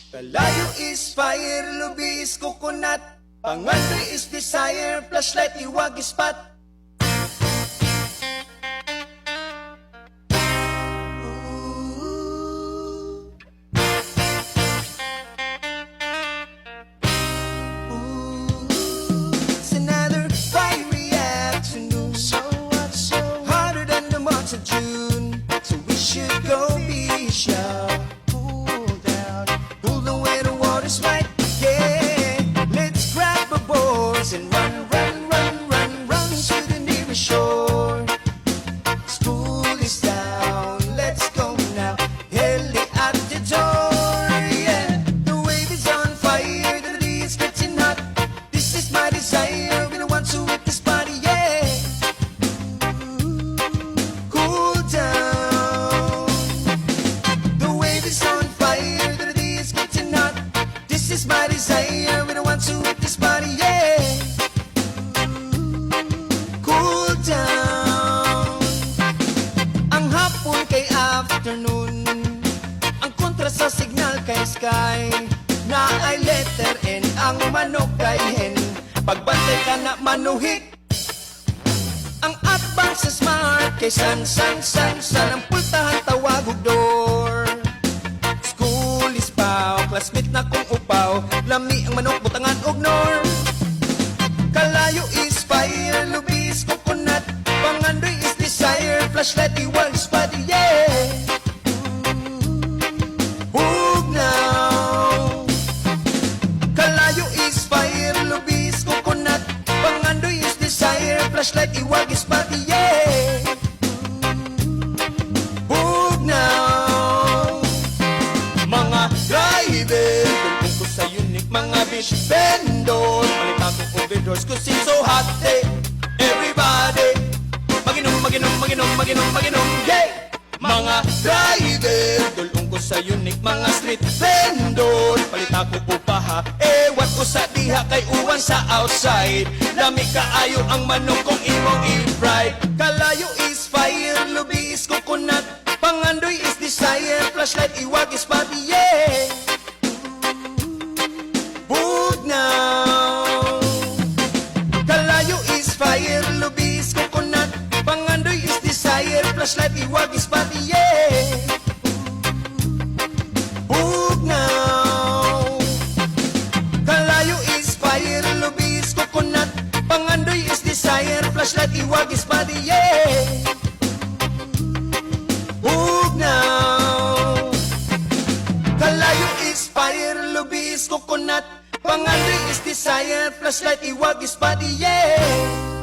Kalayo is fire, lubi is coconut, pangandoy is desire, flashlight iwag is spot. It's another fiery afternoon, so hot, so hotter than the month of June. So we should go be sure. Right, yeah. Let's grab our boards and run, run, run, run, run to the nearest shore. School is down, let's go now. Heli at the door, yeah. The wave is on fire, the day is getting hot. This is my desire, we don't want to hit this body, yeah. Cool down. The wave is on fire, the day is getting hot. This is my desire, we don't want to hit this body, yeah. Cool down. Ang hapon kay afternoon, ang kontra sa signal kay sky. Na ay letter N, ang manok kay hen. Pagbantay ka na manuhik. Ang atbang sa smart kay san, san, san, san. Ang pultahan tawag og door. School is pow, classmate na kong upaw. Lami ang manok, butangan og norm. Kalayo is fire, lubi is coconut, pangandoy is desire, flashlight iwag is body, yeah. Hug now. Kalayo is fire, lubi is coconut, pangandoy is desire, flashlight iwag is body, yeah. Hug now. Mga driver, tulong ko sa unique, mga fish vendor, palitan ko overdose, cause it's so hot, eh. Everybody, maginom, maginom, maginom, maginom, maginom, yeah. Mga driver, tulong ko sa unique, mga street vendor, palitan ko pupaha, ewan ko sa diha kay uwan sa outside. Lami kaayo ang manok kong imong i-fried. Kalayo is fire, lubi is coconut, pangandoy is desire, flashlight iwag is body, yeah. Boog now. Kalayo is fire, lubi is coconut, pangandoy is desire, flashlight iwag is body, yeah. Boog now. Kalayo is fire, lubi is coconut, pangandoy is desire, flashlight iwag is body, yeah. Hug now. Kalayo is fire, lubi is coconut, pangandoy is desire, flashlight iwag is body, yeah.